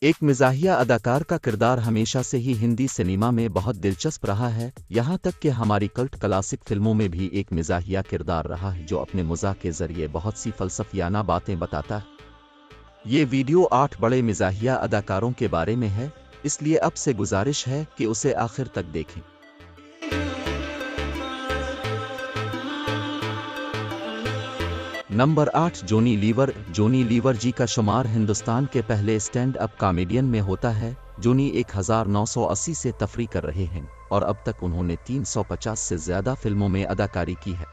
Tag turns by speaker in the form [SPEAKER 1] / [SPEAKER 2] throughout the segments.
[SPEAKER 1] एक मिज़ाहिया अदाकार का किरदार हमेशा से ही हिंदी सिनेमा में बहुत दिलचस्प रहा है, यहाँ तक कि हमारी कल्ट क्लासिक फिल्मों में भी एक मिज़ाहिया किरदार रहा है जो अपने मज़ाक के ज़रिए बहुत सी फ़लसफ़ियाना बातें बताता है। ये वीडियो 8 बड़े मिज़ाहिया अदाकारों के बारे में है, इसलिए अब से गुजारिश है कि उसे आखिर तक देखें। Number 8 Johnny Lever. Johnny Lever ji का शुमार हिंदुस्तान के पहले स्टैंड अप कॉमेडियन में होता है। जॉनी 1980 से तफरीह कर रहे हैं और अब तक उन्होंने 350 से ज़्यादा फिल्मों में अदाकारी की है।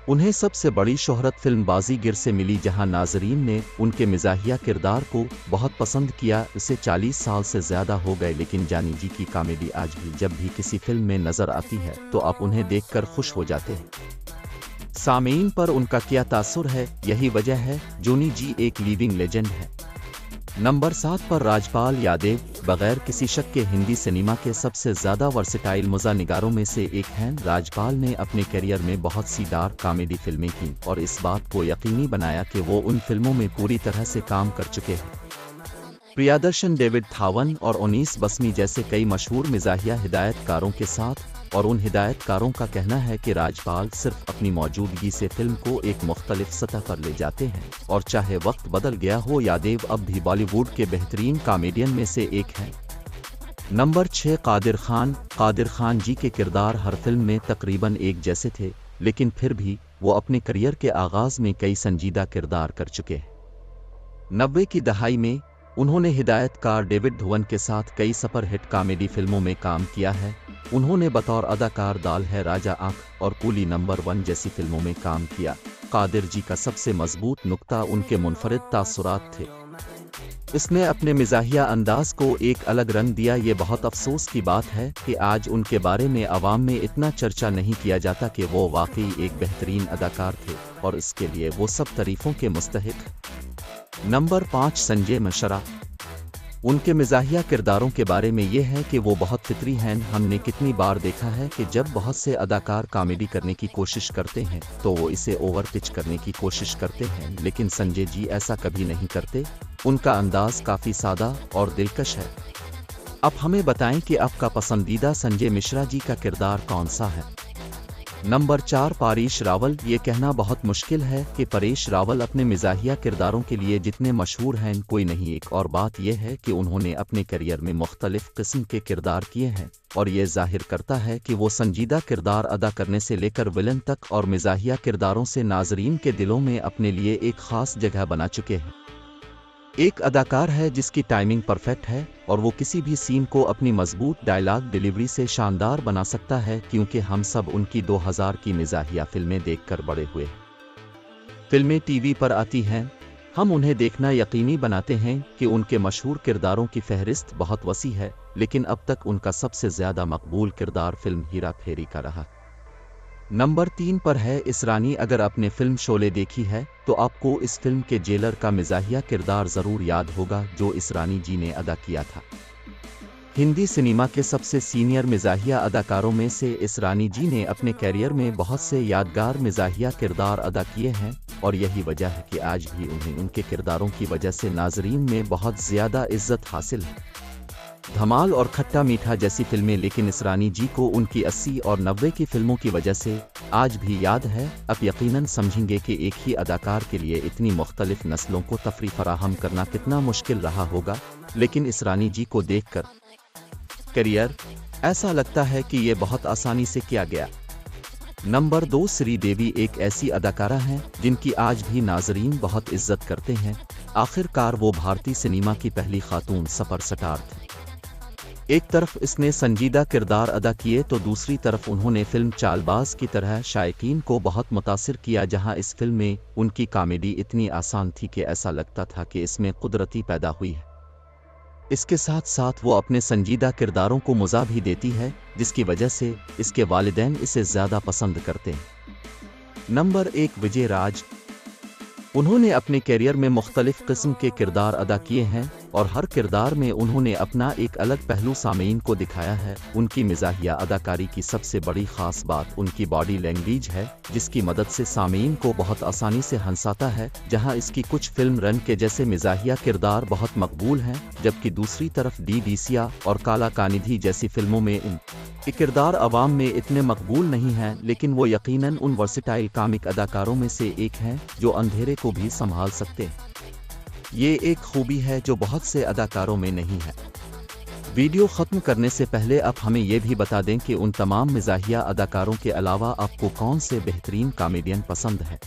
[SPEAKER 1] उन्हें सबसे बड़ी शोहरत फिल्म बाजीगर से मिली, जहां नाजरीन ने उनके मिज़ाहिया किरदार को बहुत पसंद किया। इसे 40 साल से ज़्यादा हो गए, लेकिन जॉनी जी की कॉमेडी आज भी जब भी किसी फिल्म में नज़र आती है तो आप उन्हें देखकर खुश हो जाते हैं। सामीन पर उनका क्या तासुर है, यही वजह है जॉनी जी एक लिविंग लेजेंड है। नंबर 7 पर राजपाल यादव। बगैर किसी शक के हिंदी सिनेमा के सबसे ज़्यादा वर्सेटाइल मज़ा निगारों में से एक हैं। राजपाल ने अपने करियर में बहुत सी डार्क कॉमेडी फिल्में की और इस बात को यकीनी बनाया कि वो उन फिल्मों में पूरी तरह से काम कर चुके हैं। प्रियदर्शन, डेविड थावन और ओनीस बसमी जैसे कई मशहूर मिज़ाहिया हिदायतकारों के साथ, और उन हिदायतकारों का कहना है कि राजपाल सिर्फ अपनी मौजूदगी से फिल्म को एक मुख्तलिफ सतह पर ले जाते हैं, और चाहे वक्त बदल गया हो, यादव अब भी बॉलीवुड के बेहतरीन कॉमेडियन में से एक हैं। नंबर 6 कादिर खान। कादिर खान जी के किरदार हर फिल्म में तकरीबन एक जैसे थे, लेकिन फिर भी वो अपने करियर के आगाज में कई संजीदा किरदार कर चुके हैं। 90 की दहाई में उन्होंने हिदायतकार डेविड धवन के साथ कई सुपरहिट कॉमेडी फिल्मों में काम किया है। उन्होंने बतौर अदाकार दाल है राजा आंख और कूली नंबर 1 जैसी फिल्मों में काम किया। कादिर जी का सबसे मजबूत नुक्ता उनके मुनफरिद तासुरात थे। इसने अपने मिज़ाहिया अंदाज को एक अलग रंग दिया। ये बहुत अफसोस की बात है कि आज उनके बारे में अवाम में इतना चर्चा नहीं किया जाता कि वो वाकई एक बेहतरीन अदाकार थे, और इसके लिए वो सब तारीफों के मुस्तहिक। नंबर 5 संजय मिश्रा। उनके मिज़ाहिया किरदारों के बारे में ये है कि वो बहुत फितरी हैं। हमने कितनी बार देखा है कि जब बहुत से अदाकार कॉमेडी करने की कोशिश करते हैं तो वो इसे ओवर पिच करने की कोशिश करते हैं, लेकिन संजय जी ऐसा कभी नहीं करते। उनका अंदाज काफ़ी सादा और दिलकश है। अब हमें बताएं कि आपका पसंदीदा संजय मिश्रा जी का किरदार कौन सा है। नंबर 4 परेश रावल। ये कहना बहुत मुश्किल है कि परेश रावल अपने मिज़ाहिया किरदारों के लिए जितने मशहूर हैं कोई नहीं। एक और बात यह है कि उन्होंने अपने करियर में मुख्तलिफ किस्म के किरदार किए हैं, और ये जाहिर करता है कि वो संजीदा किरदार अदा करने से लेकर विलन तक और मिज़ाहिया किरदारों से नाजरीन के दिलों में अपने लिए एक ख़ास जगह बना चुके हैं। एक अदाकार है जिसकी टाइमिंग परफेक्ट है और वो किसी भी सीन को अपनी मजबूत डायलॉग डिलीवरी से शानदार बना सकता है, क्योंकि हम सब उनकी 2000 की मिज़ाहिया फिल्में देखकर बड़े हुए। फिल्में टीवी पर आती हैं, हम उन्हें देखना यकीनी बनाते हैं कि उनके मशहूर किरदारों की फहरिस्त बहुत वसी है, लेकिन अब तक उनका सबसे ज़्यादा मकबूल किरदार फिल्म हेरा फेरी का रहा। नंबर 3 पर है इसरानी। अगर आपने फिल्म शोले देखी है तो आपको इस फिल्म के जेलर का मिज़ाहिया किरदार ज़रूर याद होगा जो इसरानी जी ने अदा किया था। हिंदी सिनेमा के सबसे सीनियर मिज़ाहिया अदाकारों में से इसरानी जी ने अपने कैरियर में बहुत से यादगार मिज़ाहिया किरदार अदा किए हैं, और यही वजह है कि आज भी उन्हें उनके किरदारों की वजह से नाजरीन में बहुत ज़्यादा इज्जत हासिल है। धमाल और खट्टा मीठा जैसी फिल्में, लेकिन इसरानी जी को उनकी 80 और 90 की फिल्मों की वजह से आज भी याद है। अब यकीनन समझेंगे कि एक ही अदाकार के लिए इतनी मुख्तलिफ नस्लों को तफरीह फराहम करना कितना मुश्किल रहा होगा, लेकिन इसरानी जी को देखकर करियर ऐसा लगता है कि ये बहुत आसानी से किया गया। नंबर 2 श्रीदेवी। एक ऐसी अदाकारा हैं जिनकी आज भी नाजरीन बहुत इज्जत करते हैं। आखिरकार वो भारतीय सिनेमा की पहली खातून सुपरस्टार थी। एक तरफ इसने संजीदा किरदार अदा किए तो दूसरी तरफ उन्होंने फिल्म चालबाज की तरह शायकीन को बहुत मुतासिर किया, जहां इस फिल्म में उनकी कॉमेडी इतनी आसान थी कि ऐसा लगता था कि इसमें कुदरती पैदा हुई है। इसके साथ साथ वो अपने संजीदा किरदारों को मज़ा भी देती है, जिसकी वजह से इसके वालिदैन इसे ज़्यादा पसंद करते हैं। नंबर 1 विजय राज। उन्होंने अपने करियर में मुख्तलिफ किस्म के किरदार अदा किए हैं और हर किरदार में उन्होंने अपना एक अलग पहलू सामीन को दिखाया है। उनकी मिजाहिया अदाकारी की सबसे बड़ी खास बात उनकी बॉडी लैंग्वेज है, जिसकी मदद से सामीन को बहुत आसानी से हंसाता है। जहां इसकी कुछ फिल्म रन के जैसे मिजाहिया किरदार बहुत मकबूल हैं, जबकि दूसरी तरफ डीडीसिया और काला कानिधी जैसी फिल्मों में इनके किरदार अवाम में इतने मकबूल नहीं हैं, लेकिन वो यकीनन उन वर्सेटाइल कॉमिक अदाकारों में से एक हैं जो अंधेरे को भी संभाल सकते हैं। ये एक खूबी है जो बहुत से अदाकारों में नहीं है। वीडियो ख़त्म करने से पहले आप हमें ये भी बता दें कि उन तमाम मिजाहिया अदाकारों के अलावा आपको कौन से बेहतरीन कॉमेडियन पसंद है।